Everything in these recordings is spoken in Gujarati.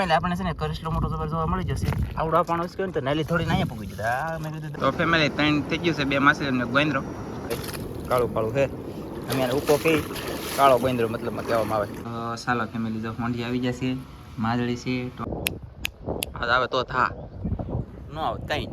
પહેલા આપણે છે ને કરિશ્લો મોટો જબર જોવા મળી જશે. આવડો પાણો છે ને તો નાલી થોડી ના પૂગી દીધા. મેં કીધું તો ફેમિલી ત્રણ થઈ ગયું છે, બે માસી અને ગોંદરો. કાળું કાળું છે, અમે એને ઉકો કહી કાળો ગોંદરો મતલબમાં કહેવામાં આવે. સાલા ફેમિલી જો મોંઢી આવી જશે, માદળી છે આજ આવે તો થા ન આવે તઈ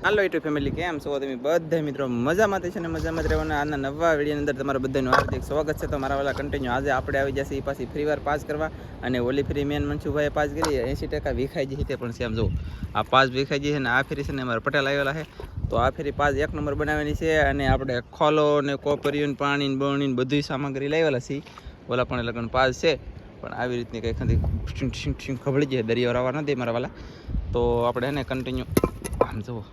હાલો યુટ્યુબ ફેમિલી, કેમ છો તમે બધા મિત્રો? મજામાં છે ને મજામાં જ રહેવાના. આના નવા વિડીયોની અંદર તમારા બધાનું હાર્દિક સ્વાગત છે. તો મારા વાળા કન્ટિન્યુ આજે આપણે આવી જશે એ પાછી ફ્રી વાર પાસ કરવા. અને ઓલી ફ્રી મેન મનસુભાઈએ પાસ કરી 80% વિખાઈ જશે તે પણ સેમ જો આ પાસ વિખાઈ જશે ને આ ફેરી છે ને અમારા પટેલ આવેલા છે. તો આ ફેરી પાસ એક નંબર બનાવવાની છે. અને આપણે ખોલો ને કોપરિયું પાણી ને બરણી બધી સામગ્રી લાવેલા છીએ. ઓલા પણ લગન પાસ છે પણ આવી રીતની કંઈ ખંડી ખબડી જાય દરિયો રવા નથી મારા વાલા. તો આપણે એને કન્ટિન્યુ આમ જુઓ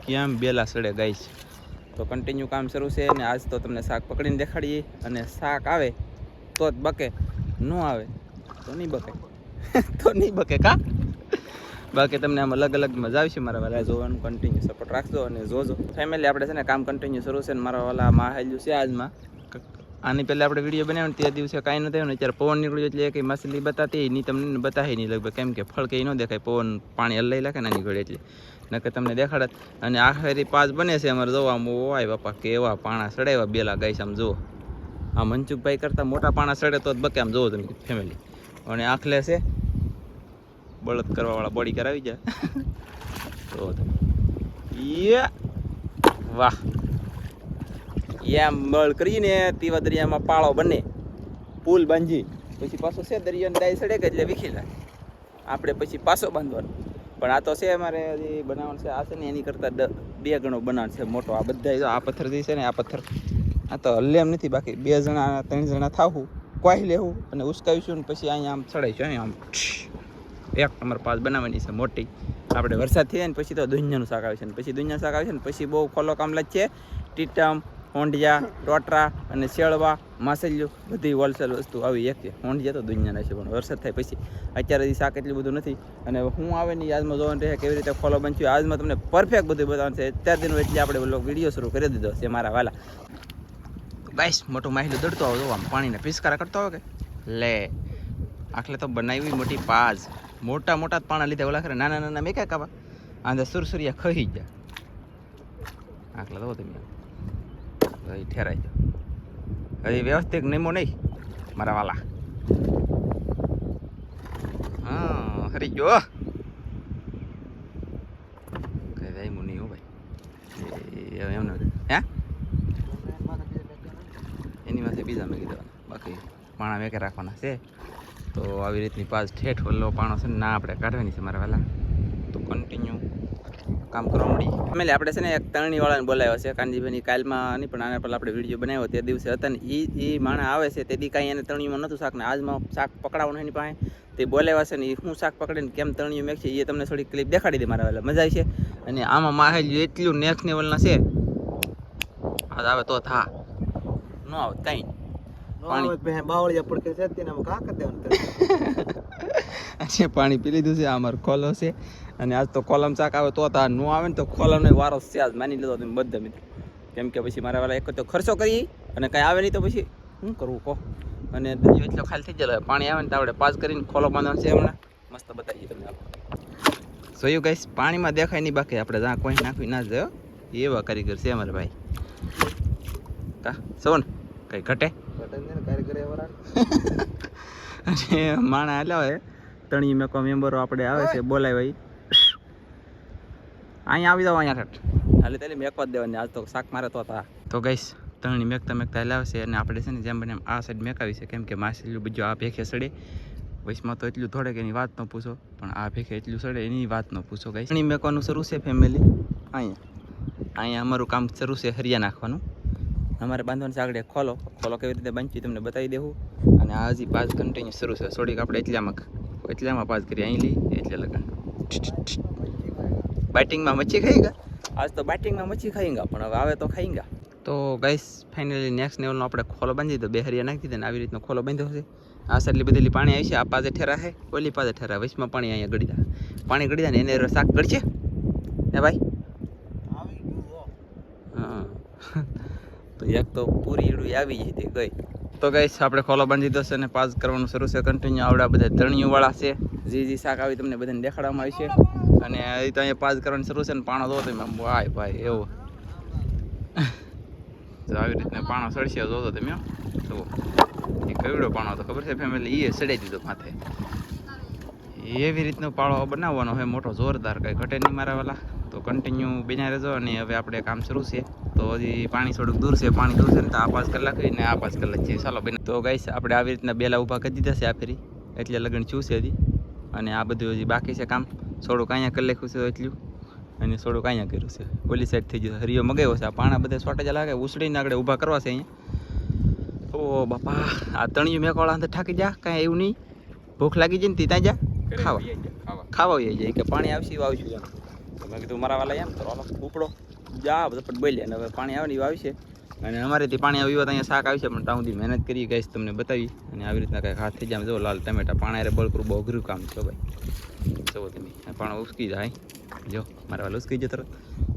કેમ બેલા સડે ગાઈશ. તો કન્ટિન્યુ કામ શરૂ છે. અને આજ તો તમને શાક પકડીને દેખાડીએ. અને શાક આવે તો જ બકે, ન આવે તો નહીં બકે તો નહીં બકે કા. બાકી તમને આમ અલગ અલગ મજા આવશે મારા વાલા જોવાનું. કન્ટિન્યુ સપોર્ટ રાખજો અને જોજો ફેમિલી. આપણે છે ને કામ કન્ટિન્યુ શરૂ છે ને મારા વાલા માં હાલ્યું છે આજમાં. આની પહેલાં આપણે વિડીયો બનાવ્યો ને તે દિવસે કાંઈ ન થયું ને અત્યારે પવન નીકળ્યો એટલે કંઈ માછલી બતાતી નહીં, તમને બતાવી નહીં લગભગ, કેમ કે ફળ કંઈ ન દેખાય, પવન પાણી હલાઈ લાગે ને નીકળે એટલે નકર તમને દેખાડત. અને આખરી પાસ બને છે અમારે જોવા. ઓય બાપા કેવા પાણા સડાવ્યા બેલા ગાઈશ. આમ જુઓ આ મનસુખભાઈ કરતાં મોટા પાણા સડે તો જ બકે. આમ જુઓ તમે ફેમિલી. અને આખલે છે બળદ કરવાવાળા બોડી કરાવી જાય તો તમે વાહ એમ બળ કરીને તેવા દરિયામાં પાળો બને, પુલ બાંધી પછી પાછો છે દરિયાની ડાય સડે કે એટલે વિખી લાગે. આપણે પછી પાછો બાંધવાનો. પણ આ તો છે અમારે હજી બનાવવાનું છે. આ છે ને એની કરતાં 2 ગણો બનાવવાનું છે મોટો. આ બધા આ પથ્થર જે છે ને આ પથ્થર આ તો હલ્લે એમ નથી. બાકી 2 જણા 3 જણા થાવું કોઈ લેવું અને ઉસકાવીશું ને પછી અહીંયા આમ ચડાવીશું. અહીંયા આમ એક નંબર પાસ બનાવવાની છે મોટી. આપણે વરસાદ થઈ જાય ને પછી તો દુનિયાનું શાક આવે છે ને પછી દુનિયા શાક આવે છે ને પછી બહુ ખોલો કામ લાગે છે. ટીટમ, હોંડિયા, ટોટરા અને શેળવા, માસેલિયું બધી હોલસેલ વસ્તુ આવી એક છે. હોંડિયા તો દુનિયાના છે પણ વરસાદ થાય પછી. અત્યારે શાક એટલું બધું નથી. અને હું આવે ને આજમાં જોવાનું રહે કેવી રીતે ખોલો બનશું. આજમાં તમને પરફેક્ટ બધું બતાવવાનું છે. અત્યાર દિનો એટલે આપણે વિડીયો શરૂ કરી દીધો છે મારા વાલા. ગાઈસ મોટું માહિલું દડતો આવો જો આમ પાણીને પિસ્કારા કરતો હોય કે લે આખલે તો બનાવી મોટી પાજ. મોટા મોટા પાણા લીધા ઓલા ખરે નાના નાના મેં ક્યાં કાવા આંધે સુરસુરિયા ખહી ગયા. આખલા તો તમે હજી ઠેરાઈ જાઓ. હજી વ્યવસ્થિત નિમો નહીં મારા વાલા. હા હરી ગયો કઈ જાય નહીં હો ભાઈ. એમને હે એની પાસે બીજા મેં કીધા બાકી પાણા મેકે રાખવાના છે. તો આવી રીતની પાસ ઠેઠ વલ્લો પાણો છે ને ના આપણે કાઢવાની છે મારા વાલા. તો કન્ટિન્યુ કામ કરવા મળી. ફેમિલી આપણે છે ને એક તરણીવાળાને બોલાવ્યો છે કાનજીભાઈની કાલમાં નહીં પણ આના પહેલાં આપણે વિડીયો બનાવ્યો તે દિવસે હતા ને એ માણા આવે છે તેથી કાંઈ એને તરણીમાં નહોતું શાક ને આજમાં શાક પકડાવવાનું એની પાસે તે બોલાવ્યા છે ને એ શું શાક પકડીને કેમ તરણીયું મેક છે એ તમને થોડી ક્લિપ દેખાડી દે મારા વાલા. મજા આવી છે. અને આમાં માહેલું એટલું નેક્સ્ટ લેવલના છે. આજ આવે તો થા ન આવે કંઈ પાણી પી લીધું છે. અમારો ખોલો છે અને આજ તો કોલમ શાક આવે તો ન આવે ને તો ખોલમનો વારો છે આજ માની લીધો તમે બધા મિત્રો. કેમ કે પછી મારા વાળા એક તો ખર્ચો કરી અને કાંઈ આવે નહીં તો પછી શું કરવું કહો. અને એટલો ખાલી થઈ જાય પાણી આવે ને તો આપણે પાસ કરીને ખોલો બાંધવાનો છે. હમણાં મસ્ત બતાવીએ તમને જોયું ગાઈસ. પાણીમાં દેખાય નહીં બાકી આપણે જ્યાં કોઈ નાખવી ના જાય એવા કારીગર છે અમારે ભાઈ. કા સૌ ને કંઈ ઘટે અને માણા હાલ્યા હોય તણી મેકો મેમ્બરો આપણે આવે છે બોલાય ભાઈ અહીંયા આવી જાવ અહીંયા ઠટ હાલે તાલી મેકવા જ દેવાની. આજ તો શાક મારે તો હતા. તો ગઈશ તણી મેકતા મેકતા હાલ્યા છે અને આપણે છે ને જેમ બને એમ આ સાઈડ મેકાવી છે. કેમ કે માછલીનું બીજું આ ભેખે સડે વૈશમાં તો એટલું થોડે કે એની વાત ન પૂછો પણ આ ભેખે એટલું સડે એની વાત ન પૂછો. ગઈશ તણી મેકવાનું શરૂ છે ફેમિલી. અહીંયા અમારું કામ શરૂ છે હરિયા નાખવાનું. અમારે બાંધવાનું છે આગળ ખોલો. ખોલો કેવી રીતે બાંધવી તમને બતાવી દેવું. અને આ હજી પાસ કન્ટિન્યુ શરૂ છે. થોડીક આપણે એટલામાં પાસ કરીએ અહીં લઈ એટલે લગન બાઇટિંગમાં મચ્છી ખાઈ ગયા. આજ તો બાઇટિંગમાં મચ્છી ખાઈ ગયા પણ હવે આવે તો ખાઈ ગયા. તો ગાઈસ ફાઇનલી નેક્સ્ટ લેવલનો આપણે ખોલો બાંધી દીધો. 2 હરિયા નાખી દીધા ને આવી રીતનો ખોલો બાંધ્યો છે. આ સાઈડલી બધેલી પાણી આવી છે. આ પાછે ઠેરા છે ઓલી પાછે ઠેરા વચમાં પાણી અહીંયા ગળી દા પાણી ગળી દા ને એને શાક ગળશે હે ભાઈ. હા તો એક તો પૂરી ઈડું આવી ગઈ હતી ગઈ તો ગાઈસ આપણે ખોલો બાંધી દીધો છે અને પાસ કરવાનું શરૂ છે કન્ટિન્યુ. આવડા બધા ધણિયુંવાળા છે, જે શાક આવી તમને બધાને દેખાડવામાં આવશે. અને એ તો અહીંયા પાસ કરવાનું શરૂ છે ને પાણો દો તમે ભાઈ ભાઈ એવું તો આવી રીતના પાણો સડશે જોતો તમે જુઓ. એ કવડો પાણો હતો ખબર છે ફેમિલી, એ સડાઈ દીધો માથે. એવી રીતનો પાળો બનાવવાનો હોય મોટો જોરદાર, કંઈ ઘટે નહીં મારા વાલા. તો કન્ટિન્યુ બન્યા રહેજો. અને હવે આપણે કામ શરૂ છે. તો હજી પાણી થોડુંક દૂર છે, પાણી દૂર છે ને તો આ 5 કલાક ને આ 5 કલાક છે. ચાલો બેન, તો ગાઈસ આપણે આવી રીતના બેલા ઊભા કરી દીધા છે આ ફેરી, એટલે લગન છું છે હજી. અને આ બધું હજી બાકી છે કામ. થોડુંક અહીંયા કરી લખ્યું છે એટલું, અને થોડુંક અહીંયા કર્યું છે. ઓલી સાઈડ થઈ ગયું, હરિયો મગાવ્યો છે. આ પાણા બધા શોર્ટેજ લાગે, ઉસળીને આગળ ઊભા કરવા છે અહીંયા. ઓ બાપા, આ તણિયું મેકોળા અંદર થાકી જા, કાંઈ એવું નહીં. ભૂખ લાગી જાય ને ત્યાં જા ખાવા જાય કે પાણી આવશે એવું આવશું એમ. તો મેં કીધું મારા વાલા એમ તો ઉપડો જા બધા બોલીએ. અને હવે પાણી આવે ને એવું આવશે. અને અમારેથી પાણી આવ્યું અહીંયા શાક આવશે, પણ ત્યાં સુધી મહેનત કરી ગઈશ તમને બતાવી. અને આવી રીતના કંઈક હાથ થઈ જાય જો લાલ ટમેટા પાણી બળકરું બહુ અઘરું કામ છે ભાઈ. જુઓ તમે પાણી ઉસકી જાય, જો મારા વાલા ઉસકી જાય તરત.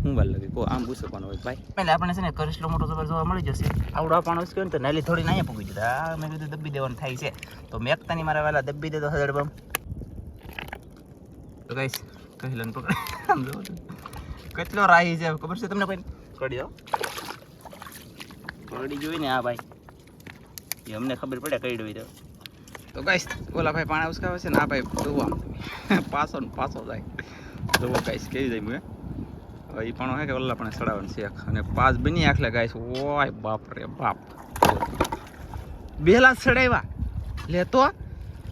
હું વાર લાગે કો આમ ઉસકવાનું હોય ભાઈ. એટલે આપણે છે ને કરિશ્લો મોટો જબર જોવા મળી જશે. આવડા પાણી ઉસક્યો ને તો નાલી થોડી અહીંયા પૂગી જતા. મેં કીધું દબ્બી દેવાનું થાય છે, તો મેકતાની મારા વાલા દબ્બી દે તો હદડબમ. તો ગાઈસ કહિલન પકડે આમ જો કેટલો રાહી છે ખબર છે તમને કોઈ? કડી કડી જોઈ ને આ ભાઈ, એ અમને ખબર પડે કઈ ડોઈ. તો ગાઈસ ઓલા ભાઈ પાણી ઉસકાવે છે ને આ ભાઈ જોવા પાછો ને પાછો જાય. જોવો ગાઈસ કેવી જાય મેં એ પણ હોય કે ઓલા પણ સડાવવાનું છે. અને 5 બની આખલે ગાઈસ. ઓય બાપ રે બાપ, બેલા સડાવ્યા લેતો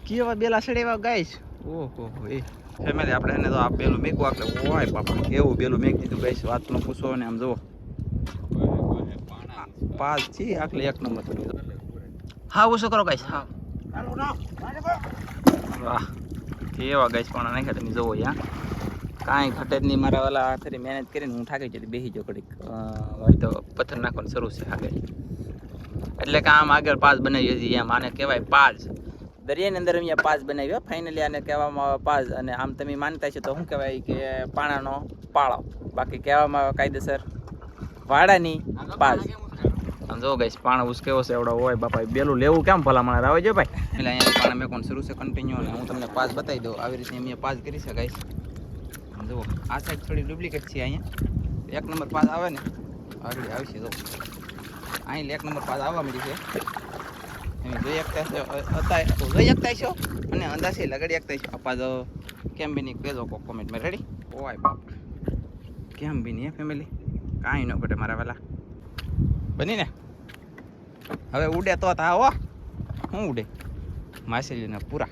કેવા બેલા સડાવ્યા ગાઈસ. ઓહો એ ફેમિલી આપણે એને તો આ બેલું મેકવું આખલે. ઓય બાપા કેવું બેલું મેક દીધું ગાઈસ, વાત ન પૂછો. ને આમ જુઓ 5 છે આખલે, 1 નંબર. હા ઓછો કરો ગાઈસ. હા વાહ કેવા ગાઈસ પણ નાખ્યા તમે જુઓ. યા કાંઈ ઘટે જ નહીં મારા વાલા. આ ફરી મહેનત કરીને હું થાકી જતી, બેસી જો ઘડીક. તો પથ્થર નાખવાનું શરૂ છે આગળ. એટલે કે આમ આગળ 5 બનાવી હતી એમ. આને કહેવાય 5 દરિયાની અંદર અહીંયા 5 બનાવ્યો ફાઇનલી. આને કહેવામાં આવે 5. અને આમ તમે માનતા છો તો શું કહેવાય કે પાણાનો પાળો, બાકી કહેવામાં આવે કાયદેસર વાડાની 5. આમ જો ગાઈસ પાણા ઉસકેવો છે એવડો. હોય બાપા બેલું લેવું કેમ ભલામણ આવે છે ભાઈ. એટલે અહીંયા પાણા મેં કોણ શરૂ છે કન્ટિન્યુ. અને હું તમને 5 બતાવી દઉં. આવી રીતે મેં 5 કરી છે ગાઈસ. જુઓ આ સાઈડ થોડી ડુપ્લિકેટ છે. અહીંયા 1 નંબર 5 આવે ને આગળ આવશે. જો અહીં 1 નંબર 5 આવવા મળી છે. તમે જોઈ શકતા છો અને અંદાજે લગાડી શકતા છો. આપા જો કેમ બી નહીં કહેજો કોમેન્ટમાં. રેડી? ઓય બાપ કેમ બી નહીં ફેમિલી, કાંઈ ન ઘટે મારા વાલા. બની ને હવે ઉડે તો હો. શું ઉડે માછલીને પૂરા.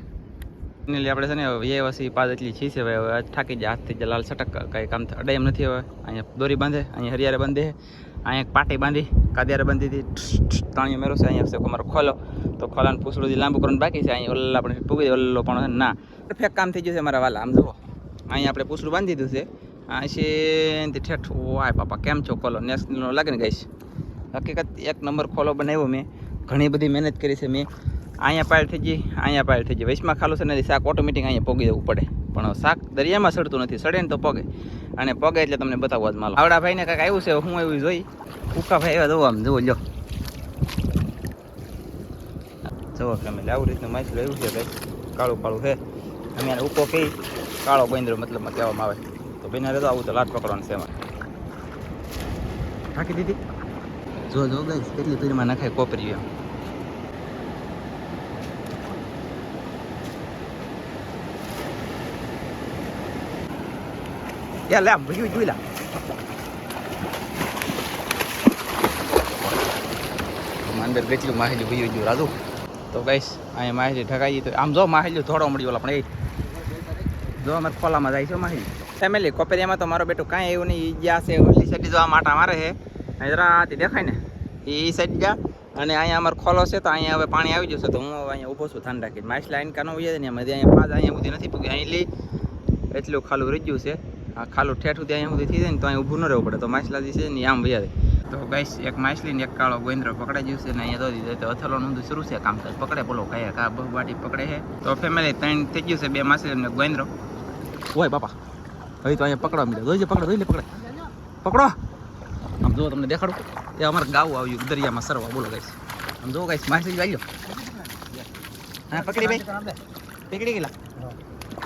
ફાઇનલી આપણે છે ને એ વસી 5 એટલી છી છે. હવે થાકી જાય, હાથથી જ લાલ સટક કંઈ કામ અડાય એમ નથી. હવે અહીંયા દોરી બાંધે, અહીંયા હરિયારે બાંધે, અહીંયા પાટી બાંધી, કાદિયારે બાંધી હતી. તાણીઓ મેરો છે. અહીંયા છે અમારો ખોલો, તો ખોલાને પૂછડું લાંબુ કરવાનું બાકી છે. અહીંયા ઓલા આપણે પૂગી ઓલો પણ ના પરફેક્ટ કામ થઈ ગયું છે મારા વાલા. આમ જુઓ અહીંયા આપણે પૂછડું બાંધી દીધું છે. અહીંથી ઠેઠ. વાય બાપા કેમ છો ખોલો નેશનલનો લાગે ને ગાઈશ. હકીકત 1 નંબર ખોલો બનાવ્યો મેં. ઘણી બધી મહેનત કરી છે મેં. અહીંયા પાયલ થઈ ગઈ, અહીંયા પાયલ થઈ ગઈ. વૈશમાં ખાલું છે ને શાક ઓટોમેટિક અહીંયા પોગી દેવું પડે. પણ શાક દરિયામાં સડતું નથી, સડે ને તો પગે. અને પગે એટલે તમને બતાવવા જ માલો. આવડા ભાઈને કાંઈક આવ્યું છે, હું એવું જોઈ ઉકા ભાઈ એવા જોવા આમ જુઓ લો. જુઓ ફેમિલી આવી રીતનું માછલું આવ્યું છે ભાઈ. કાળું કાળું છે. અમે એને ઉકો કહી, કાળો ગોંદરો મતલબમાં કહેવામાં આવે. તો બેના રહેતો આવું તો લાટ પકડવાનું છે એમાં. થાકી દીધી જો જો ગાઈસ કેટલી પીરમાં નખાય કોપરી એમ. યા લે આમ જોઈ લા. અંદર કેટલું માહિતી ભૂયું ગયું રાજુ. તો ગાઈસ અહીંયા માહિતી ઠકાઈ તો આમ જો માહિતી થોડો મળી ઓલા પણ એ જો અમારે ખોલામાં જાય છે માહિતી. ફેમિલી કોપરિયામાં તો મારો બેટું કાંઈ એવું નહીં. જ્યાં છે ઓલી સાઈડ જોવા માટા મારે છે. જરાથી દેખાય ને એ સાઈડ જા. અને અહીંયા અમારો ખોલો છે તો અહીંયા હવે પાણી આવી જશે. તો હું હવે અહીંયા ઊભો છું ધ્યાન રાખીને. માછલા આઈને કાનો હોય ને એમાં અહીંયા 5 અહીંયા સુધી નથી પૂગી. અહીં લઈ એટલું ખાલું રહી ગયું છે. આ ખાલું ઠેઠ સુધી અહીંયા સુધી થઈ જાય ને તો અહીંયા ઊભું ન રહેવું પડે. તો માછલા જે છે ને આમ વૈયા. તો ગાઈસ એક માછલી ને એક કાળો ગોંદરો પકડાઈ ગયું છે ને અહીંયા દોરી દે. તો અથલોનું ઊંધું શરૂ છે કામકાજ. પકડે બોલો કયા કા બહુ બાટી પકડે છે. તો ફેમિલી 3 થઈ ગયું છે, 2 માછલી ને ગોંદરો. ઓય બાપા હવે તો અહીંયા પકડવા મળ્યા. જોઈ પકડે પકડો. આમ જો તમને દેખાડું એ અમારે ગાવું આવ્યું દરિયામાં સરવા. બોલો ગાઈસ આમ જો ગાઈસ માછલી વાલ્યો હા પકડી ભાઈ પકડી ગયેલા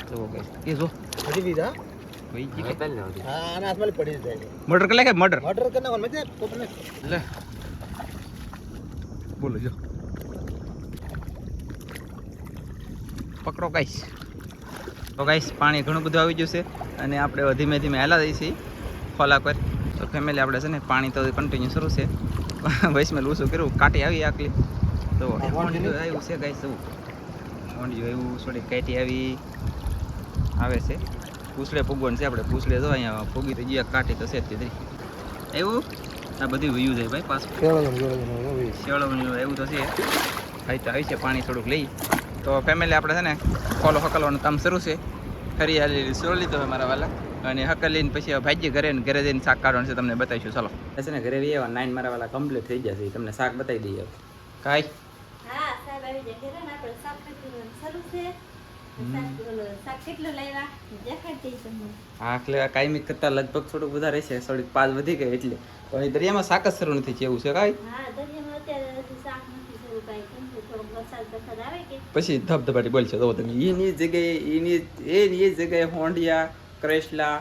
જો ગાઈસ એ જો પડી દીધા ભાઈ જી કે હા આના હાથમાં પડી જાય મર્ડર કરે કે મર્ડર કરને કોણ મતે કોપને લે બોલો જો પકડો ગાઈસ તો ગાઈસ પાણી ઘણું બધું આવી ગયું છે અને આપણે ધીમે ધીમે હાલા જઈએ છીએ ખોલા પર તો ફેમિલી આપણે છે ને પાણી તો કન્ટિન્યુ શરૂ છે વૈસમાં લૂસું કર્યું કાટી આવી આકલી તો આવ્યું છે ગાઈસ એવું ઓંડિયું આવ્યું થોડી કાટી આવી આવે છે પૂછડે પૂગવાનું છે આપણે પૂછડે જો અહીંયા પૂગી તો ગયા કાટી તો છે જ તે એવું આ બધું વયું જાય ભાઈ પાછું શેવળવાનું એવું તો છે ભાઈ તો આવી છે પાણી થોડુંક લઈ તો ફેમિલી આપણે છે ને ખોલો હકલવાનું કામ શરૂ છે હરિયાળી સોળ લીધો હોય મારા વાલા અને હકલીને પછી ભાજી ઘરે ને ઘરે જઈને શાક કાઢવાનું છે તમને બતાવીશું ચાલો છે ને ઘરે બી આવ્યા 9 મારા વાલા કમ્પ્લીટ થઈ જશે તમને શાક બતાવી દઈએ કાંઈ હા સાહેબ આવી જાય ઘરે ને આપણે શાક કાઢવાનું શરૂ છે શાક કેટલું લાવ્યા દેખાડતી તમને હા એટલે કાયમી કરતાં લગભગ થોડુંક વધારે છે થોડીક 5 વધી ગઈ એટલે પણ એ દરિયામાં શાક જ શરૂ નથી થયું એવું છે કાંઈ હા દરિયામાં અત્યારે હજી શાક નથી શરૂ કાંઈ કેમ કે થોડોક વરસાદ આવે કે પછી ધબધબાટી બોલશે તો તમે એની જગ્યાએ હોંડિયા કરેસલા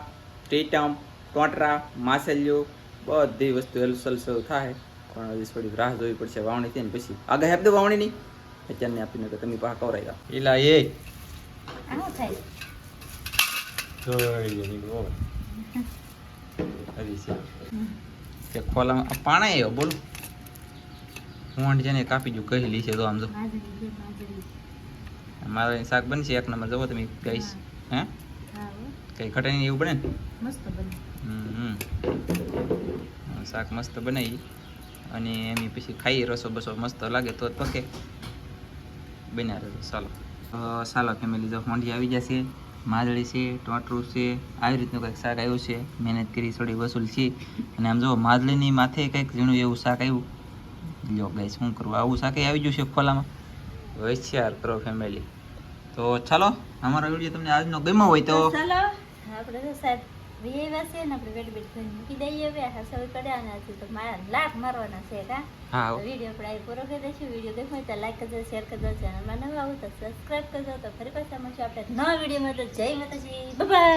ટીટમ ટોટરા માસેલિયો બધી વસ્તુ હલસલ થાય પણ હજી થોડીક રાહ જોવી પડશે વાવણી થઈને પછી આગળ આપી દો વાવણી નહીં અત્યારને આપીને તો તમે પાછા કવરાઈ જાઓ એલા એ આવું થાય કે ખોલામાં પાણા આવ્યો બોલો હોંડ છે ને કાપી જો કહેલી છે તો આમ જો મારે શાક બનશે એક નંબર જવો તમે કહીશ હે કઈ ઘટે નહીં એવું બને ને મસ્ત બને શાક મસ્ત બનાવી અને એની પછી ખાઈ રસો બસો મસ્ત લાગે તો જ પકે બન્યા રહે ચાલો ચાલો ફેમિલી જો હોંડી આવી જશે માદળી છે ટોટરું છે આવી રીતનું કંઈક શાક આવ્યું છે મહેનત કરી થોડી વસૂલ છે અને આમ જો માદળીની માથે કંઈક ઝીણું એવું શાક આવ્યું લ્યો ગાઈસ શું કરવું આવું શાક આવી ગયું છે ખોલામાં હોશિયાર કરો ફેમિલી તો ચાલો અમારો વિડીયો તમને આજનો ગમ્યો હોય તો ચાલો આપણે તો સાહેબ વિયેવા છે ને આપણે બેટ બેટ ઘરે મૂકી દઈએ હવે હસવી કડ્યા નથી તો મારા લાખ મારવાના છે કા હા વિડીયો આપણે અહીં પૂરો કરી દઈશું વિડીયો ગમ્યો તો લાઈક કરજો શેર કરજો ચેનલમાં નવા આવું તો સબસ્ક્રાઈબ કરજો તો ફરી પાછા મળશું આપણે નવા વિડીયોમાં તો જય માતાજી બાય.